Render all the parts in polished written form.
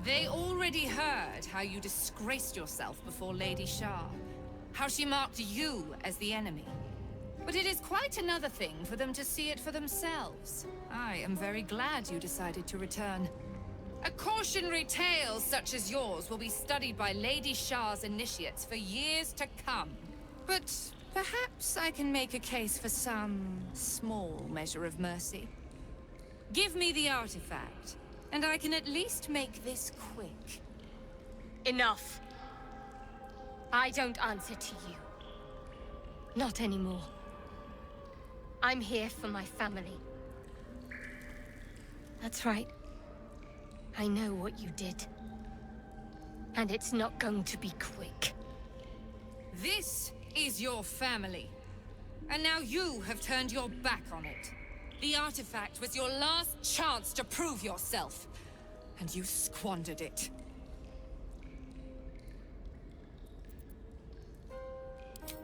They already heard how you disgraced yourself before Lady Shar. How she marked you as the enemy. But it is quite another thing for them to see it for themselves. I am very glad you decided to return. A cautionary tale such as yours will be studied by Lady Shar's initiates for years to come. But perhaps I can make a case for some small measure of mercy. Give me the artifact, and I can at least make this quick. Enough. I don't answer to you. Not anymore. I'm here for my family. That's right. I know what you did. And it's not going to be quick. This is your family. And now you have turned your back on it. The artifact was your last chance to prove yourself. And you squandered it.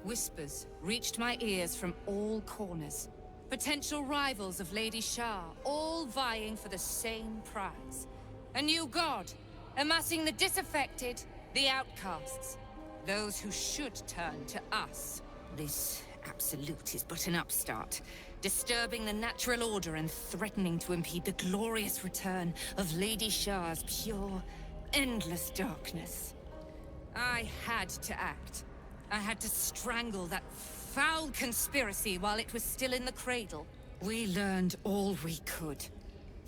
Whispers reached my ears from all corners. Potential rivals of Lady Shar, all vying for the same prize. A new god, amassing the disaffected, the outcasts. Those who should turn to us. This absolute is but an upstart, disturbing the natural order and threatening to impede the glorious return of Lady Shar's pure, endless darkness. I had to act. I had to strangle that foul conspiracy while it was still in the cradle. We learned all we could.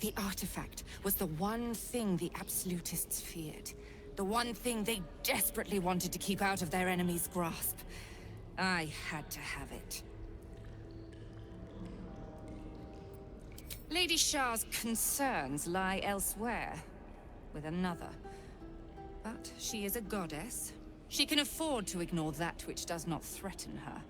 The artifact was the one thing the Absolutists feared. The one thing they desperately wanted to keep out of their enemy's grasp. I had to have it. Lady Shar's concerns lie elsewhere, with another. But she is a goddess. She can afford to ignore that which does not threaten her.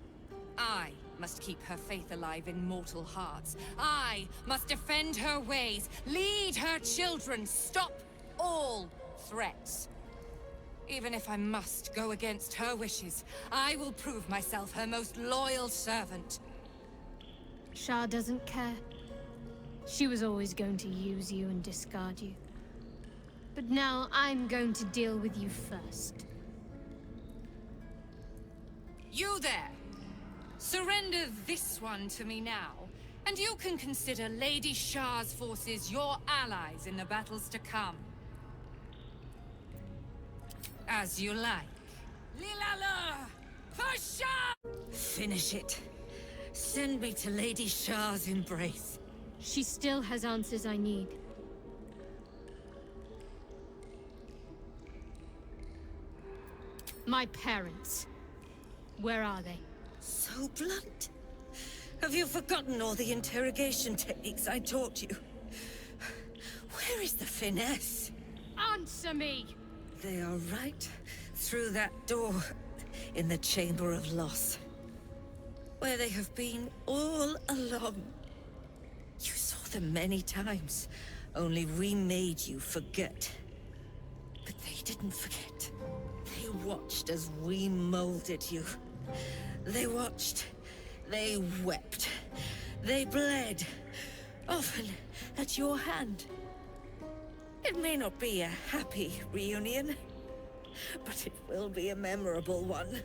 I must keep her faith alive in mortal hearts. I must defend her ways, lead her children, stop all threats. Even if I must go against her wishes, I will prove myself her most loyal servant. Shar doesn't care. She was always going to use you and discard you. But now I'm going to deal with you first. You there! Surrender this one to me now, and you can consider Lady Shar's forces your allies in the battles to come. As you like. Lilala! For Shar! Finish it. Send me to Lady Shar's embrace. She still has answers I need. My parents. Where are they? So blunt. Have you forgotten all the interrogation techniques I taught you? Where is the finesse? Answer me! They are right through that door in the Chamber of Loss. Where they have been all along. You saw them many times, only we made you forget. But they didn't forget. They watched as we molded you. They watched. They wept. They bled. Often at your hand. It may not be a happy reunion, but it will be a memorable one.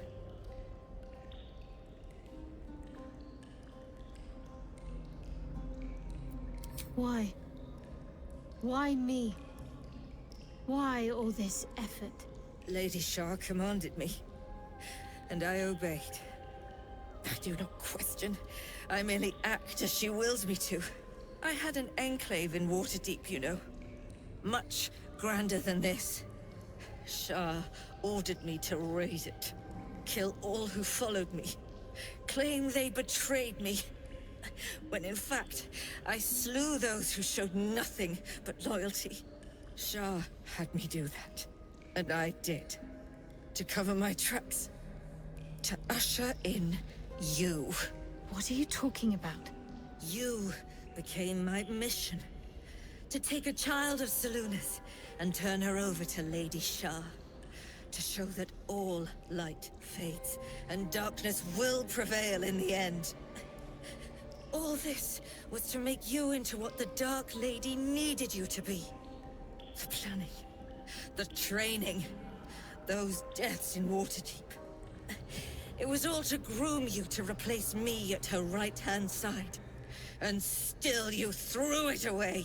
Why? Why me? Why all this effort? Lady Shar commanded me, and I obeyed. I do not question. I merely act as she wills me to. I had an enclave in Waterdeep, you know. Much grander than this. Shar ordered me to raise it. Kill all who followed me. Claim they betrayed me. When in fact, I slew those who showed nothing but loyalty. Shar had me do that. And I did. To cover my tracks. To usher in you. What are you talking about? You became my mission. To take a child of Selûne's and turn her over to Lady Shar. To show that all light fades and darkness will prevail in the end. All this was to make you into what the Dark Lady needed you to be. The planning. the training, those deaths in Waterdeep. It was all to groom you to replace me at her right-hand side. And still you threw it away.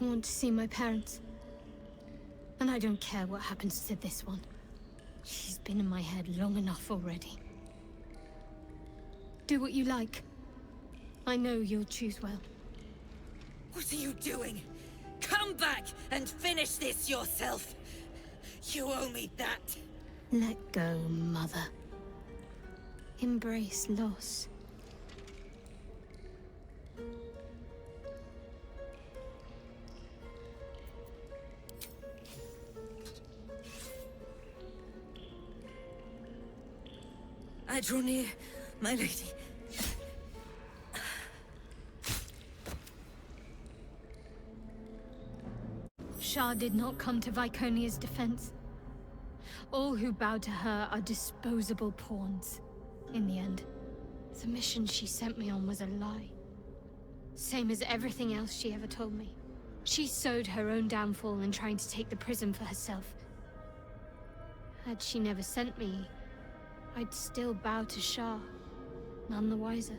I want to see my parents. And I don't care what happens to this one. She's been in my head long enough already. Do what you like. I know you'll choose well. What are you doing? Come back and finish this yourself. You owe me that. Let go, Mother. Embrace loss. I draw near, my lady. Shar did not come to Viconia's defense. All who bow to her are disposable pawns. In the end, the mission she sent me on was a lie. Same as everything else she ever told me. She sowed her own downfall in trying to take the prism for herself. Had she never sent me, I'd still bow to Shar, none the wiser.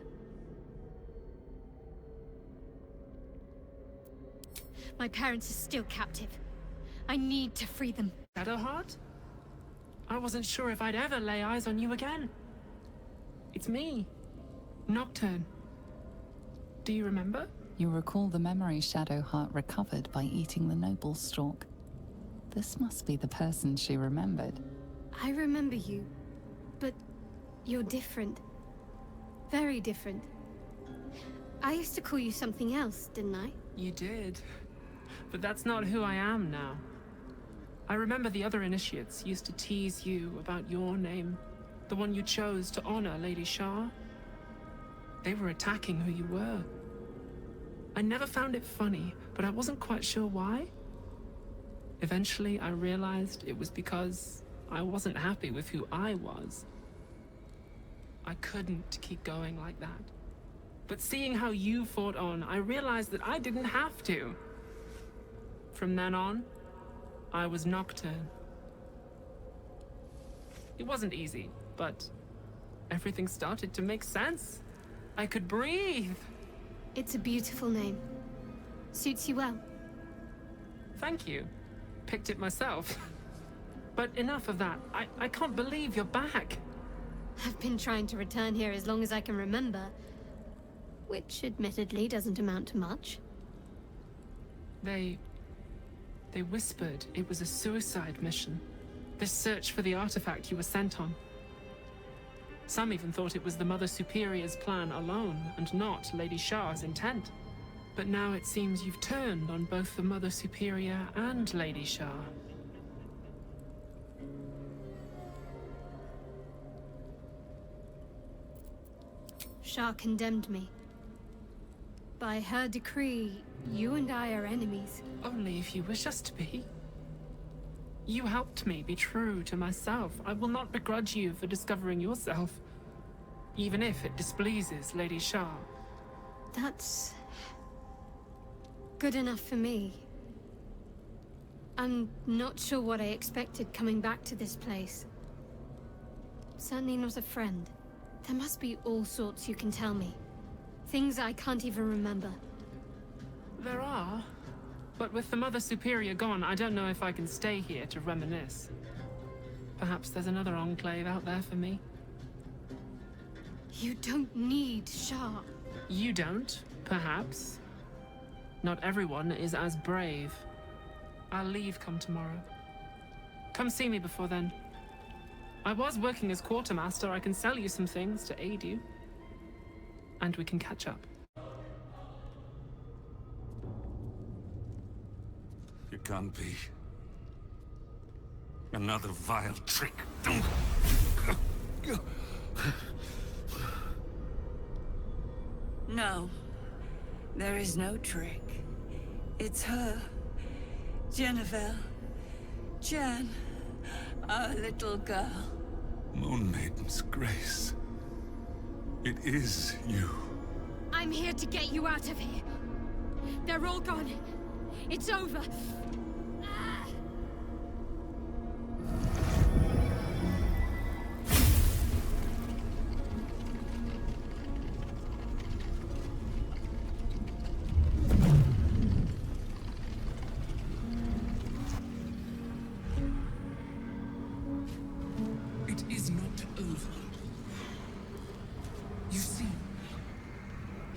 My parents are still captive. I need to free them. Shadowheart? I wasn't sure if I'd ever lay eyes on you again. It's me, Nocturne. Do you remember? You recall the memory Shadowheart recovered by eating the noble stalk. This must be the person she remembered. I remember you, but you're different. Very different. I used to call you something else, didn't I? You did. But that's not who I am now. I remember the other initiates used to tease you about your name, the one you chose to honor Lady Shar. They were attacking who you were. I never found it funny, but I wasn't quite sure why. Eventually, I realized it was because I wasn't happy with who I was. I couldn't keep going like that. But seeing how you fought on, I realized that I didn't have to. From then on, I was Nocturne. It wasn't easy, but everything started to make sense. I could breathe. It's a beautiful name. Suits you well. Thank you. Picked it myself. But enough of that. I can't believe you're back. I've been trying to return here as long as I can remember. Which, admittedly, doesn't amount to much. They whispered it was a suicide mission. This search for the artifact you were sent on. Some even thought it was the Mother Superior's plan alone, and not Lady Shar's intent. But now it seems you've turned on both the Mother Superior and Lady Shar. Shar condemned me. By her decree, you and I are enemies. Only if you wish us to be. You helped me be true to myself. I will not begrudge you for discovering yourself, even if it displeases Lady Shar. That's good enough for me. I'm not sure what I expected coming back to this place. Certainly not a friend. There must be all sorts you can tell me. Things I can't even remember. There are. But with the Mother Superior gone, I don't know if I can stay here to reminisce. Perhaps there's another enclave out there for me. You don't need Shar. You don't, perhaps. Not everyone is as brave. I'll leave come tomorrow. Come see me before then. I was working as quartermaster. I can sell you some things to aid you. And we can catch up. It can't be. Another vile trick. No. There is no trick. It's her. Jennifer. Jan. Our little girl. Moon Maiden's grace. It is you. I'm here to get you out of here. They're all gone. It's over. It is not over. You see,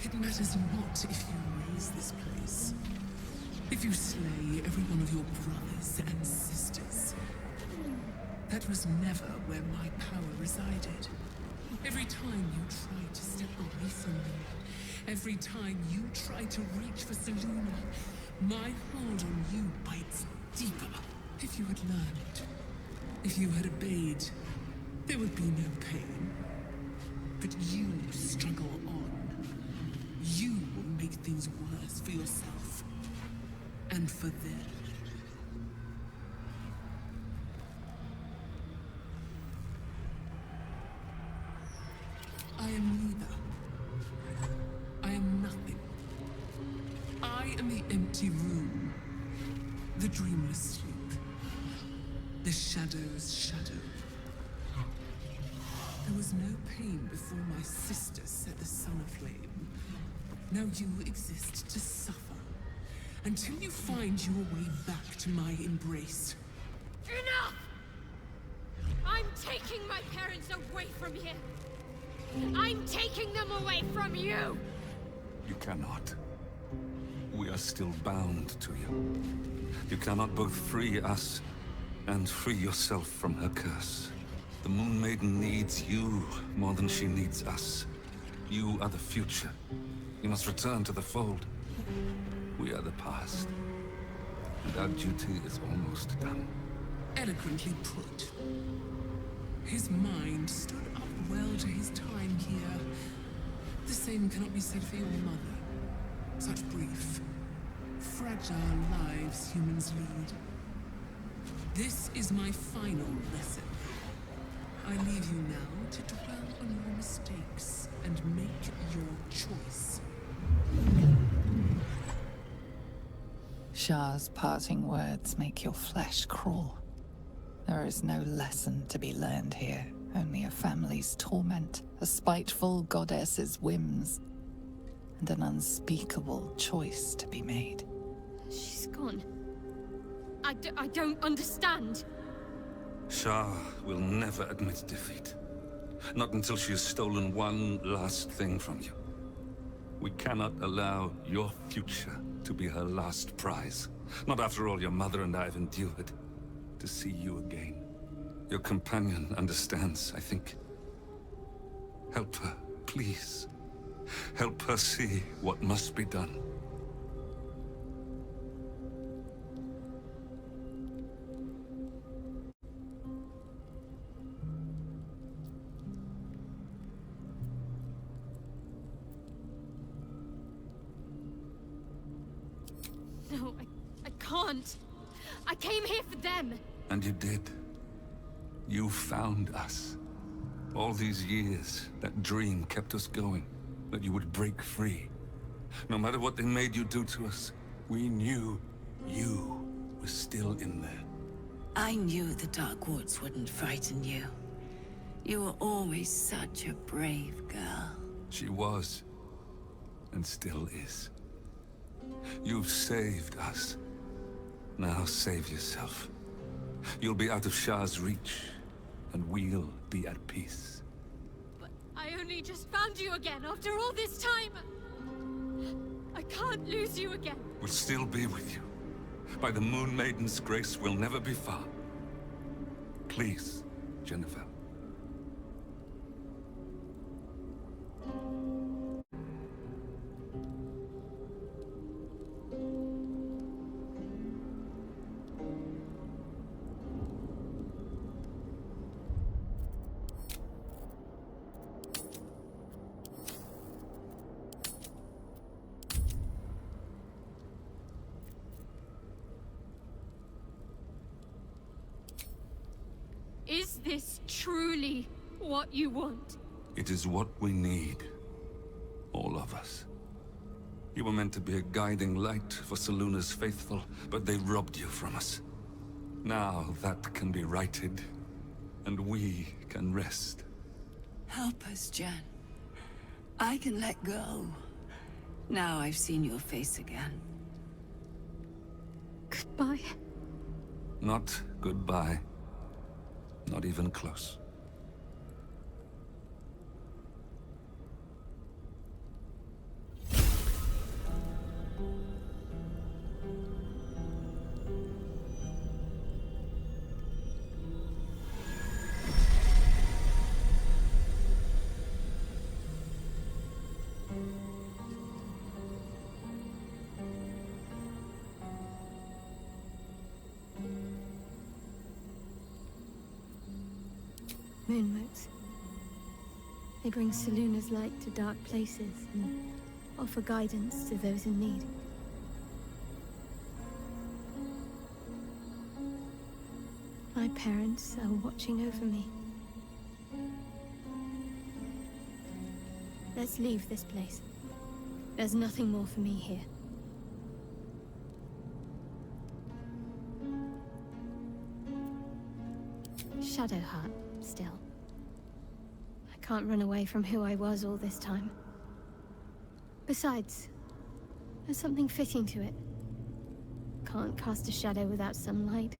it matters not if you raise this place. If you slay every one of your brothers and sisters. That was never where my power resided. Every time you try to step away from me, every time you try to reach for Selûne, my hold on you bites deeper. If you had learned, if you had obeyed, there would be no pain. But you struggle on. You will make things worse for yourself. And for them. I am neither. I am nothing. I am the empty room. The dreamless sleep. The shadow's shadow. There was no pain before my sister set the sun aflame. Now you exist to suffer. Until you find your way back to my embrace. Enough! I'm taking my parents away from here. I'm taking them away from you! You cannot. We are still bound to you. You cannot both free us and free yourself from her curse. The Moon Maiden needs you more than she needs us. You are the future. You must return to the fold. We are the past. And our duty is almost done. Eloquently put. His mind stood up well to his time here. The same cannot be said for your mother. Such brief, fragile lives humans lead. This is my final lesson. I leave you now to dwell on your mistakes and make your choice. Shar's parting words make your flesh crawl. There is no lesson to be learned here, only a family's torment, a spiteful goddess's whims, and an unspeakable choice to be made. She's gone. I don't understand. Shar will never admit defeat. Not until she has stolen one last thing from you. We cannot allow your future to be her last prize. Not after all your mother and I have endured. To see you again. Your companion understands, I think. Help her, please. Help her see what must be done. No, I can't. I came here for them. And you did. You found us. All these years, that dream kept us going. That you would break free. No matter what they made you do to us, we knew you were still in there. I knew the Dark Woods wouldn't frighten you. You were always such a brave girl. She was. And still is. You've saved us. Now save yourself. You'll be out of Shar's reach, and we'll be at peace. But I only just found you again after all this time. I can't lose you again. We'll still be with you. By the Moon Maiden's grace, we'll never be far. Please, Jennifer. Is this truly what you want? It is what we need. All of us. You were meant to be a guiding light for Selûne's faithful, but they robbed you from us. Now that can be righted, and we can rest. Help us, Jan. I can let go. Now I've seen your face again. Goodbye. Not goodbye. Not even close. Moon motes. They bring Selûne's light to dark places and offer guidance to those in need. My parents are watching over me. Let's leave this place. There's nothing more for me here. Shadowheart, still. I can't run away from who I was all this time. Besides, there's something fitting to it. Can't cast a shadow without sunlight.